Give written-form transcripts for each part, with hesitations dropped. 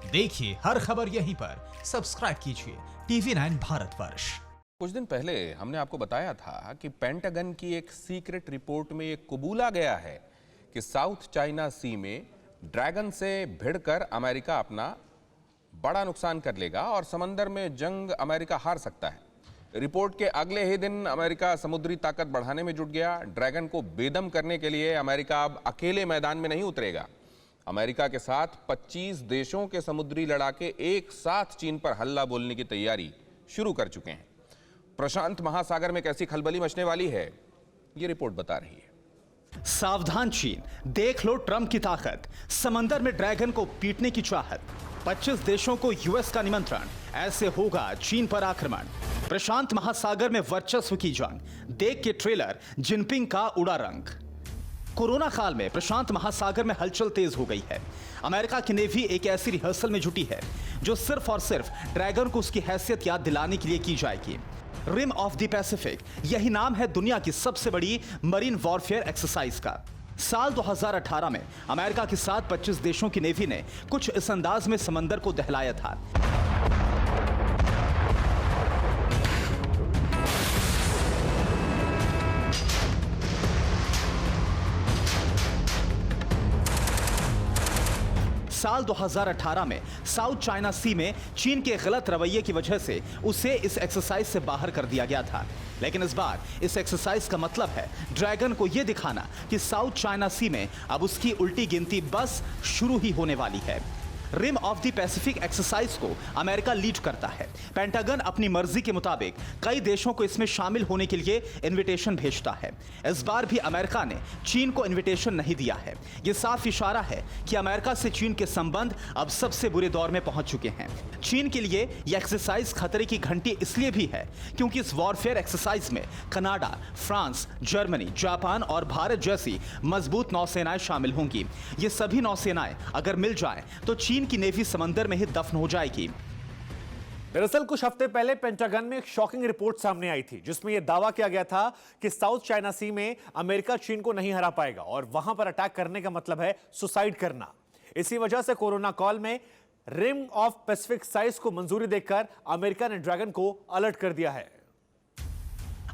देखिए हर खबर यहीं पर, सब्सक्राइब कीजिए TV9 भारतवर्ष। कुछ दिन पहले हमने आपको बताया था कि पेंटागन की एक सीक्रेट रिपोर्ट में ये कबूला गया है कि साउथ चाइना सी में ड्रैगन से भिड़कर अमेरिका अपना बड़ा नुकसान कर लेगा और समंदर में जंग अमेरिका हार सकता है। रिपोर्ट के अगले ही दिन अमेरिका समुद्री ताकत बढ़ाने में जुट गया। ड्रैगन को बेदम करने के लिए अमेरिका अब अकेले मैदान में नहीं उतरेगा। अमेरिका के साथ 25 देशों के समुद्री लड़ाके एक साथ चीन पर हल्ला बोलने की तैयारी शुरू कर चुके हैं। प्रशांत महासागर में कैसी खलबली मचने वाली है, ये रिपोर्ट बता रही है। सावधान चीन, देख लो ट्रंप की ताकत। समंदर में ड्रैगन को पीटने की चाहत। 25 देशों को यूएस का निमंत्रण, ऐसे होगा चीन पर आक्रमण। प्रशांत महासागर में वर्चस्व की जंग, देख के ट्रेलर जिनपिंग का उड़ा रंग। कोरोना काल में प्रशांत महासागर में हलचल तेज हो गई है। अमेरिका की नेवी एक ऐसी रिहर्सल में जुटी है जो सिर्फ और सिर्फ ड्रैगन को उसकी हैसियत याद दिलाने के लिए की जाएगी। रिम ऑफ द पैसिफिक, यही नाम है दुनिया की सबसे बड़ी मरीन वॉरफेयर एक्सरसाइज का। साल 2018 में अमेरिका के साथ 25 देशों की नेवी ने कुछ इस अंदाज में समंदर को दहलाया था। साल 2018 में साउथ चाइना सी में चीन के गलत रवैये की वजह से उसे इस एक्सरसाइज से बाहर कर दिया गया था। लेकिन इस बार इस एक्सरसाइज का मतलब है ड्रैगन को यह दिखाना कि साउथ चाइना सी में अब उसकी उल्टी गिनती बस शुरू ही होने वाली है। Rim of the Pacific exercise को अमेरिका लीड करता है। पेंटागन अपनी मर्जी के मुताबिक कई देशों को इसमें शामिल होने के लिए इनविटेशन भेजता है। इस बार भी अमेरिका ने चीन को इनविटेशन नहीं दिया है। यह साफ इशारा है कि अमेरिका से चीन के संबंध अब सबसे बुरे दौर में पहुंच चुके हैं। चीन के लिए यह एक्सरसाइज खतरे की घंटी इसलिए भी है क्योंकि इस वॉरफेयर एक्सरसाइज में कनाडा, फ्रांस, जर्मनी, जापान और भारत जैसी मजबूत नौसेनाएं शामिल होंगी। ये सभी नौसेनाएं अगर मिल जाएं तो चीन की नेवी समंदर में ही दफन हो जाएगी। दरअसल कुछ हफ्ते पहले पेंटागन में एक शॉकिंग रिपोर्ट सामने आई थी जिसमें यह दावा किया गया था कि साउथ चाइना सी में अमेरिका चीन को नहीं हरा पाएगा और वहां पर अटैक करने का मतलब है सुसाइड करना। इसी वजह से कोरोना कॉल में रिम ऑफ पैसिफिक साइज को मंजूरी देकर अमेरिका ने ड्रैगन को अलर्ट कर दिया है।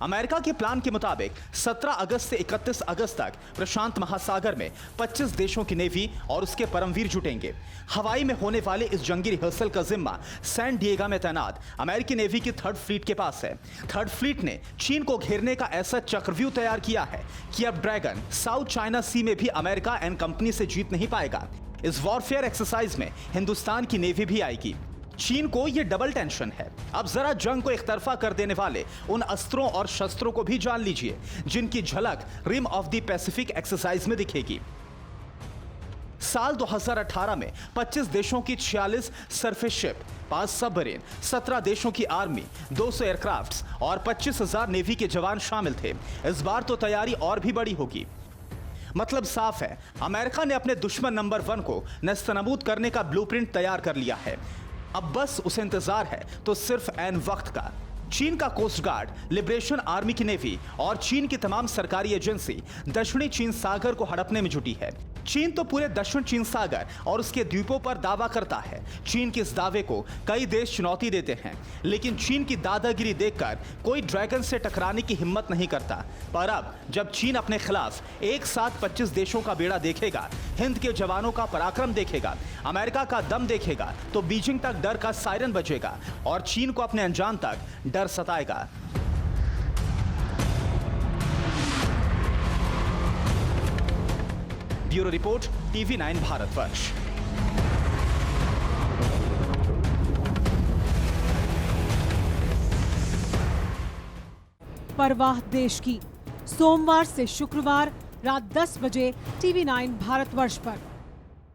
अमेरिका के प्लान के मुताबिक 17 अगस्त से 31 अगस्त तक प्रशांत महासागर में 25 देशों की नेवी और उसके परमवीर जुटेंगे। हवाई में होने वाले इस जंगी रिहर्सल का जिम्मा सैन डिएगो में तैनात अमेरिकी नेवी की 3rd फ्लीट के पास है। 3rd फ्लीट ने चीन को घेरने का ऐसा चक्रव्यूह तैयार किया है कि अब ड्रैगन साउथ चाइना सी में भी अमेरिका एंड कंपनी से जीत नहीं पाएगा। इस वॉरफेयर एक्सरसाइज में हिंदुस्तान की नेवी भी आएगी। चीन को यह डबल टेंशन है। अब जरा जंग को एक तरफा कर देने वाले उन अस्त्रों और शस्त्रों को भी जान लीजिए जिनकी झलक rim of the Pacific exercise में दिखेगी। साल 2018 में 25 देशों की 46 सरफेस शिप, 5 सबमरीन, 17 देशों की आर्मी, 200 एयरक्राफ्ट्स और 25,000 नेवी के जवान शामिल थे। इस बार तो तैयारी और भी बड़ी होगी। मतलब साफ है, अमेरिका ने अपने दुश्मन नंबर 1 को नेस्तनाबूद करने का ब्लूप्रिंट तैयार कर लिया है। अब बस उसे इंतजार है तो सिर्फ ऐन वक्त का। चीन का कोस्ट गार्ड, लिबरेशन आर्मी की नेवी और चीन की तमाम सरकारी एजेंसी दक्षिणी चीन सागर को हड़पने में जुटी है। चीन तो पूरे दक्षिण चीन सागर और उसके द्वीपों पर दावा करता है। चीन के इस दावे को कई देश चुनौती देते हैं, लेकिन चीन की दादागिरी देखकर कोई ड्रैगन से टकराने की हिम्मत नहीं करता। पर अब जब चीन अपने खिलाफ एक साथ 25 देशों का बेड़ा देखेगा, हिंद के जवानों का पराक्रम देखेगा, अमेरिका का दम देखेगा, तो बीजिंग तक डर का सायरन बजेगा और चीन को अपने अंजाम तक डर सताएगा। Bureau report, TV9 Bharatvarsh. परवाह देश की, सोमवार से शुक्रवार रात 10 बजे TV9 भारतवर्ष पर।